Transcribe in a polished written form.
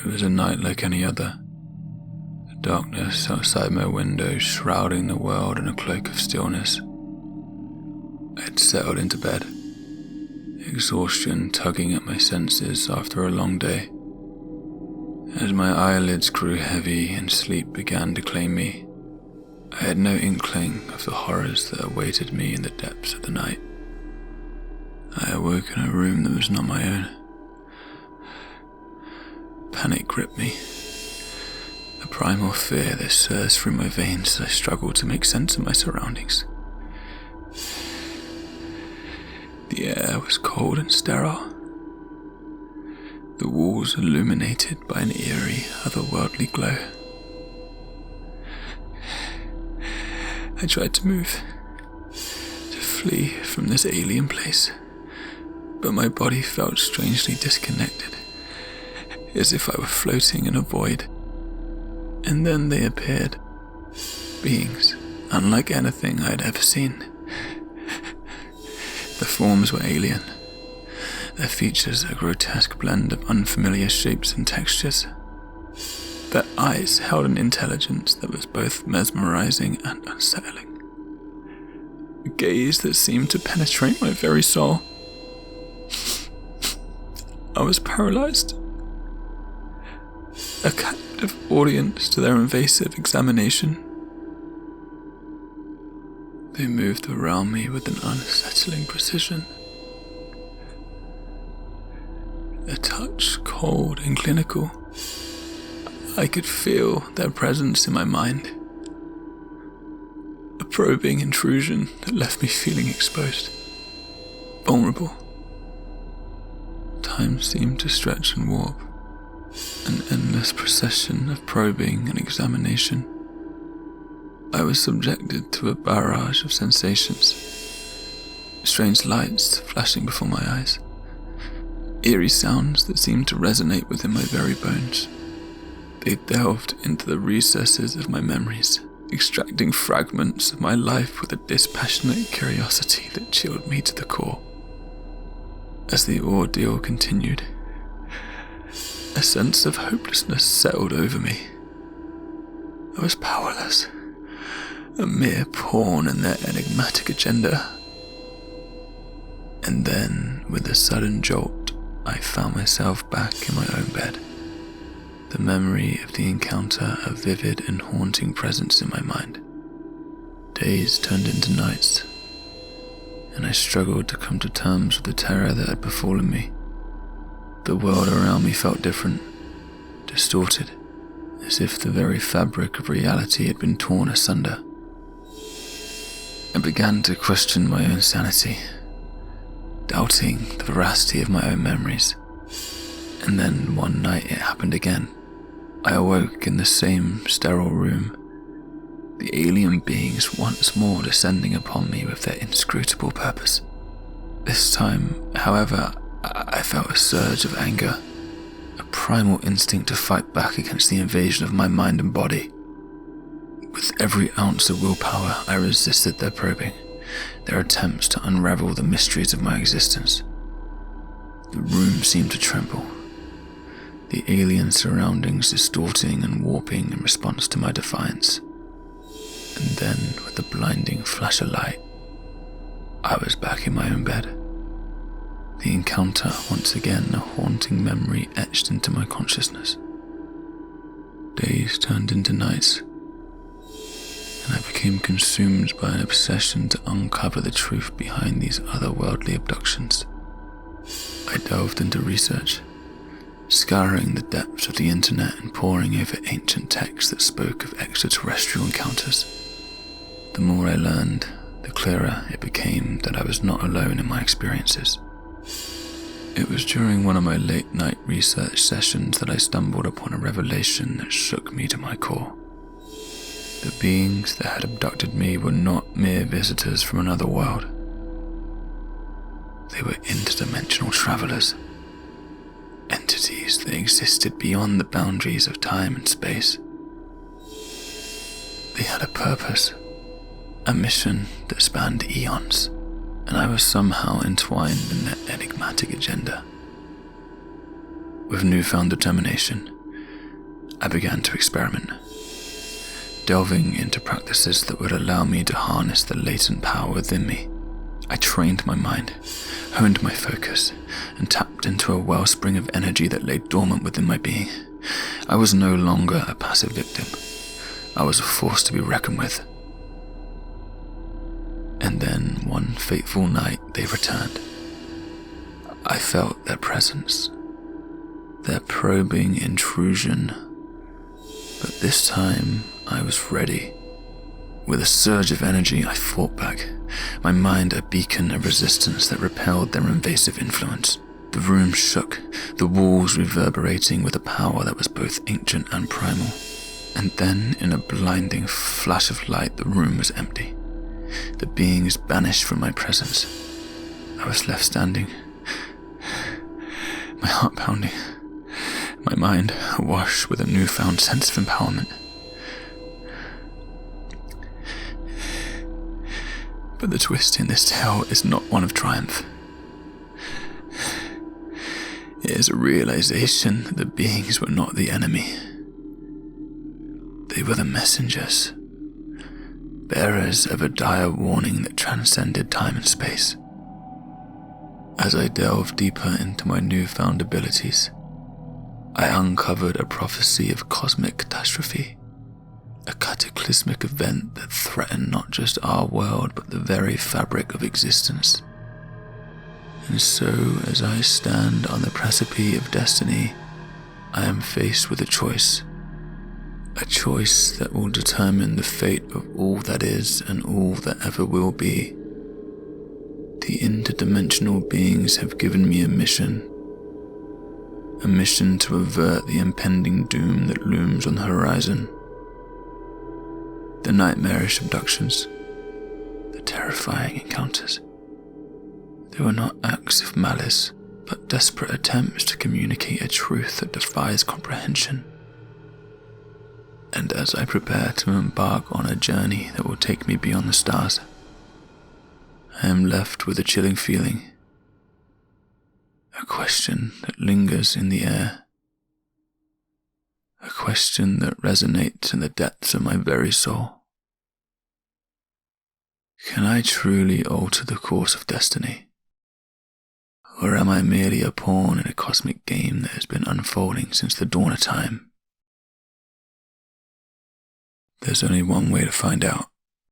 was a night like any other. The darkness outside my window shrouding the world in a cloak of stillness. I had settled into bed, exhaustion tugging at my senses after a long day. As my eyelids grew heavy and sleep began to claim me, I had no inkling of the horrors that awaited me in the depths of the night. I awoke in a room that was not my own. Panic gripped me, a primal fear that surged through my veins as I struggled to make sense of my surroundings. The air was cold and sterile, the walls illuminated by an eerie, otherworldly glow. I tried to move, to flee from this alien place, but my body felt strangely disconnected, as if I were floating in a void. And then they appeared, beings unlike anything I had ever seen. The forms were alien, their features a grotesque blend of unfamiliar shapes and textures. Their eyes held an intelligence that was both mesmerising and unsettling. A gaze that seemed to penetrate my very soul. I was paralysed, a captive audience to their invasive examination. They moved around me with an unsettling precision. Their touch cold and clinical. I could feel their presence in my mind. A probing intrusion that left me feeling exposed, vulnerable. Time seemed to stretch and warp, an endless procession of probing and examination. I was subjected to a barrage of sensations, strange lights flashing before my eyes, eerie sounds that seemed to resonate within my very bones. They delved into the recesses of my memories, extracting fragments of my life with a dispassionate curiosity that chilled me to the core. As the ordeal continued, a sense of hopelessness settled over me. I was powerless, a mere pawn in their enigmatic agenda. And then, with a sudden jolt, I found myself back in my own bed. The memory of the encounter a vivid and haunting presence in my mind. Days turned into nights, and I struggled to come to terms with the terror that had befallen me. The world around me felt different, distorted, as if the very fabric of reality had been torn asunder. I began to question my own sanity, doubting the veracity of my own memories. And then one night it happened again. I awoke in the same sterile room, the alien beings once more descending upon me with their inscrutable purpose. This time, however, I felt a surge of anger, a primal instinct to fight back against the invasion of my mind and body. With every ounce of willpower, I resisted their probing, their attempts to unravel the mysteries of my existence. The room seemed to tremble, the alien surroundings distorting and warping in response to my defiance. And then, with a blinding flash of light, I was back in my own bed. The encounter, once again a haunting memory etched into my consciousness. Days turned into nights, and I became consumed by an obsession to uncover the truth behind these otherworldly abductions. I delved into research, scouring the depths of the internet and poring over ancient texts that spoke of extraterrestrial encounters. The more I learned, the clearer it became that I was not alone in my experiences. It was during one of my late-night research sessions that I stumbled upon a revelation that shook me to my core. The beings that had abducted me were not mere visitors from another world. They were interdimensional travelers, entities that existed beyond the boundaries of time and space. They had a purpose, a mission that spanned eons, and I was somehow entwined in their enigmatic agenda. With newfound determination, I began to experiment, delving into practices that would allow me to harness the latent power within me. I trained my mind, honed my focus, and tapped into a wellspring of energy that lay dormant within my being. I was no longer a passive victim. I was a force to be reckoned with. And then, one fateful night, they returned. I felt their presence, their probing intrusion. But this time, I was ready. With a surge of energy, I fought back, my mind a beacon of resistance that repelled their invasive influence. The room shook, the walls reverberating with a power that was both ancient and primal. And then, in a blinding flash of light, the room was empty. The beings banished from my presence. I was left standing, my heart pounding, my mind awash with a newfound sense of empowerment. But the twist in this tale is not one of triumph. It is a realization that the beings were not the enemy. They were the messengers, bearers of a dire warning that transcended time and space. As I delved deeper into my newfound abilities, I uncovered a prophecy of cosmic catastrophe, a cataclysmic event that threatened not just our world but the very fabric of existence. And so, as I stand on the precipice of destiny, I am faced with a choice that will determine the fate of all that is and all that ever will be. The interdimensional beings have given me a mission to avert the impending doom that looms on the horizon. The nightmarish abductions, the terrifying encounters. They were not acts of malice, but desperate attempts to communicate a truth that defies comprehension. And as I prepare to embark on a journey that will take me beyond the stars, I am left with a chilling feeling, a question that lingers in the air, a question that resonates in the depths of my very soul. Can I truly alter the course of destiny? Or am I merely a pawn in a cosmic game that has been unfolding since the dawn of time? There's only one way to find out.